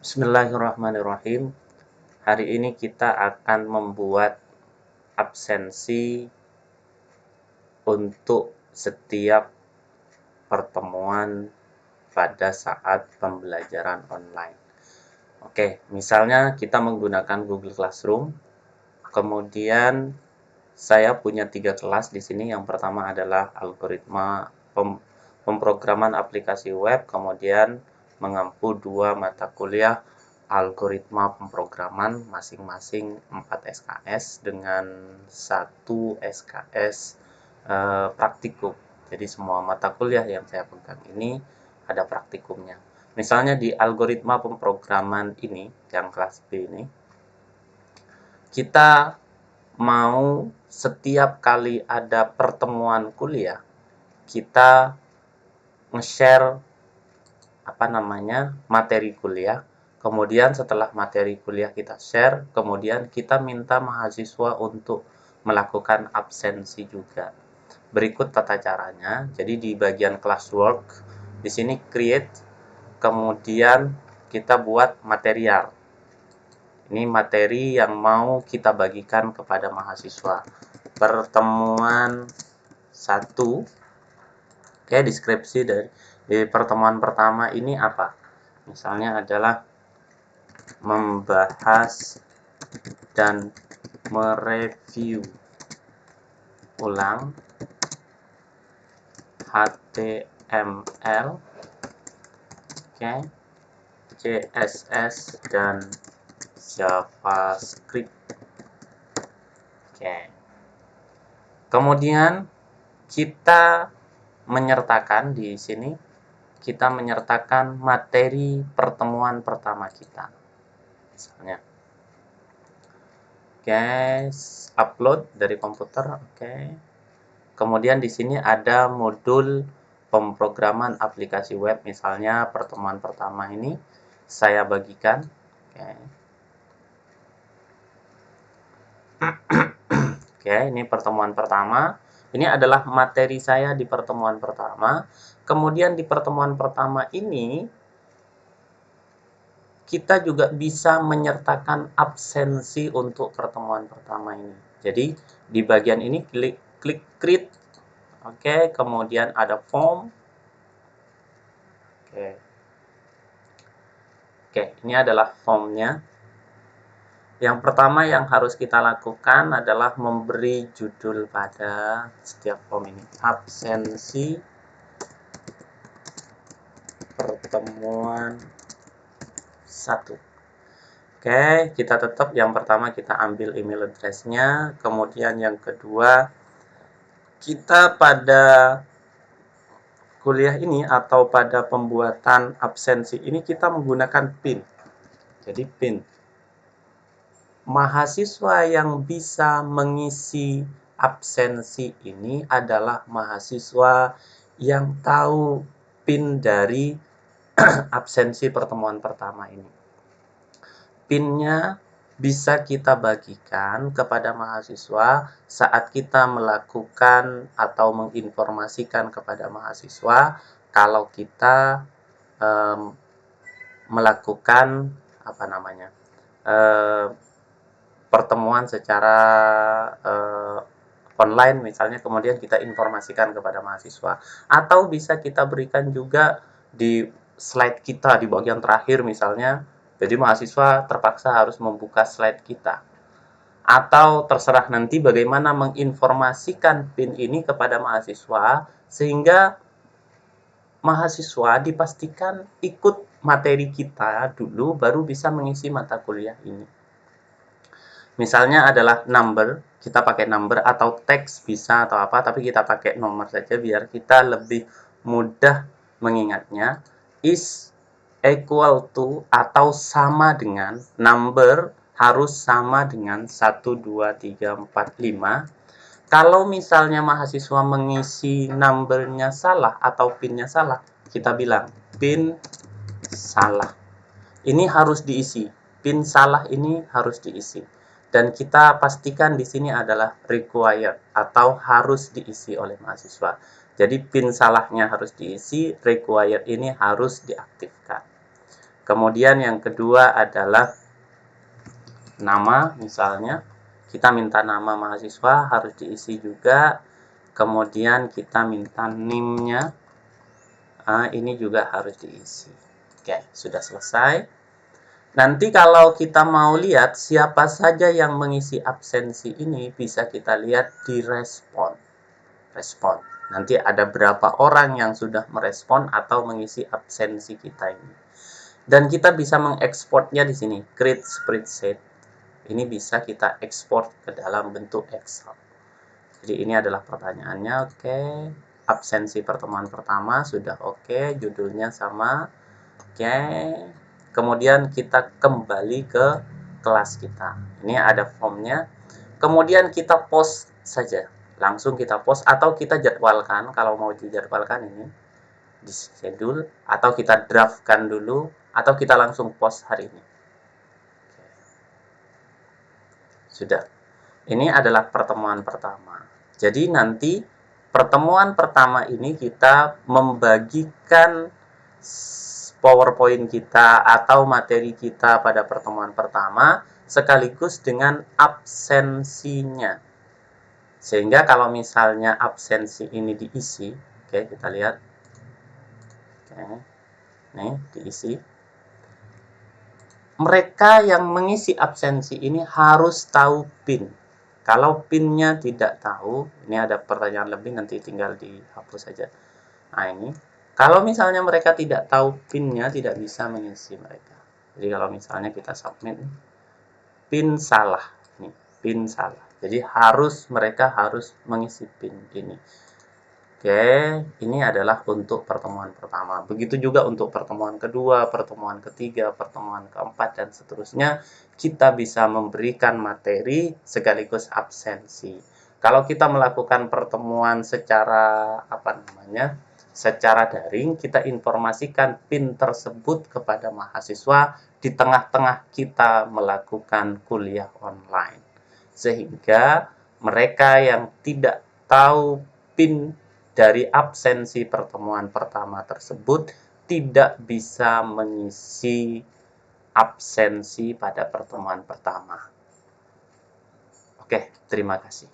Bismillahirrahmanirrahim. Hari ini kita akan membuat absensi untuk setiap pertemuan pada saat pembelajaran online. Oke, misalnya kita menggunakan Google Classroom. Kemudian saya punya 3 kelas di sini. Yang pertama adalah algoritma pemrograman aplikasi web, kemudian mengampu 2 mata kuliah algoritma pemrograman, masing-masing 4 SKS dengan 1 SKS praktikum. Jadi semua mata kuliah yang saya pegang ini ada praktikumnya. Misalnya di algoritma pemrograman ini, yang kelas B ini, kita mau setiap kali ada pertemuan kuliah, kita nge-share materi kuliah. Kemudian setelah materi kuliah kita share, kemudian kita minta mahasiswa untuk melakukan absensi juga. Berikut tata caranya. Jadi di bagian classwork, di sini create, kemudian kita buat material. Ini materi yang mau kita bagikan kepada mahasiswa. Pertemuan 1. Oke, deskripsi di pertemuan pertama ini apa? Misalnya adalah membahas dan mereview ulang HTML, CSS, dan JavaScript. Kemudian kita menyertakan di sini, kita menyertakan materi pertemuan pertama kita. Misalnya, upload dari komputer, Kemudian di sini ada modul pemrograman aplikasi web, misalnya pertemuan pertama ini saya bagikan. Ini pertemuan pertama. Ini adalah materi saya di pertemuan pertama. Kemudian di pertemuan pertama ini kita juga bisa menyertakan absensi untuk pertemuan pertama ini. Jadi di bagian ini klik create. Kemudian ada form. Ini adalah formnya. Yang pertama yang harus kita lakukan adalah memberi judul pada setiap form ini. Absensi pertemuan 1. Kita tetap yang pertama kita ambil email address-nya. Kemudian yang kedua, kita pada kuliah ini atau pada pembuatan absensi ini kita menggunakan PIN. Jadi PIN. Mahasiswa yang bisa mengisi absensi ini adalah mahasiswa yang tahu PIN dari absensi pertemuan pertama ini. PIN-nya bisa kita bagikan kepada mahasiswa saat kita melakukan atau menginformasikan kepada mahasiswa kalau kita melakukan pertemuan secara online, misalnya, kemudian kita informasikan kepada mahasiswa. Atau bisa kita berikan juga di slide kita di bagian terakhir misalnya. Jadi mahasiswa terpaksa harus membuka slide kita. Atau terserah nanti bagaimana menginformasikan PIN ini kepada mahasiswa sehingga mahasiswa dipastikan ikut materi kita dulu baru bisa mengisi mata kuliah ini. Misalnya adalah number, kita pakai number atau teks bisa atau apa, tapi kita pakai nomor saja biar kita lebih mudah mengingatnya. Is equal to atau sama dengan, number harus sama dengan 1, 2, 3, 4, 5. Kalau misalnya mahasiswa mengisi numbernya salah atau pinnya salah, kita bilang pin salah. Ini harus diisi. Pin salah ini harus diisi. Dan kita pastikan di sini adalah required atau harus diisi oleh mahasiswa. Jadi pin salahnya harus diisi, required ini harus diaktifkan. Kemudian yang kedua adalah nama, misalnya kita minta nama mahasiswa harus diisi juga. Kemudian kita minta NIM-nya, ini juga harus diisi. Oke, sudah selesai. Nanti kalau kita mau lihat siapa saja yang mengisi absensi ini, bisa kita lihat di respon. Nanti ada berapa orang yang sudah merespon atau mengisi absensi kita ini. Dan kita bisa mengekspornya di sini, create spreadsheet. Ini bisa kita ekspor ke dalam bentuk Excel. Jadi ini adalah pertanyaannya. Oke, absensi pertemuan pertama sudah oke, judulnya sama. Oke, kemudian kita kembali ke kelas kita. Ini ada formnya. Kemudian kita post saja, langsung kita post atau kita jadwalkan. Kalau mau dijadwalkan ini di schedule, atau kita draftkan dulu, atau kita langsung post hari ini. Sudah. Ini adalah pertemuan pertama. Jadi nanti pertemuan pertama ini kita membagikan PowerPoint kita atau materi kita pada pertemuan pertama sekaligus dengan absensinya. Sehingga kalau misalnya absensi ini diisi, oke, kita lihat. Oke. Nih, diisi. Mereka yang mengisi absensi ini harus tahu PIN. Kalau PIN-nya tidak tahu, ini ada pertanyaan lebih, nanti tinggal dihapus saja. Nah ini, kalau misalnya mereka tidak tahu PIN-nya, tidak bisa mengisi mereka. Jadi kalau misalnya kita submit, PIN salah, nih, PIN salah. Jadi mereka harus mengisi PIN ini. Oke, ini adalah untuk pertemuan pertama. Begitu juga untuk pertemuan kedua, pertemuan ketiga, pertemuan keempat, dan seterusnya. Kita bisa memberikan materi sekaligus absensi. Kalau kita melakukan pertemuan secara secara daring, kita informasikan PIN tersebut kepada mahasiswa di tengah-tengah kita melakukan kuliah online. Sehingga mereka yang tidak tahu PIN dari absensi pertemuan pertama tersebut tidak bisa mengisi absensi pada pertemuan pertama. Oke, terima kasih.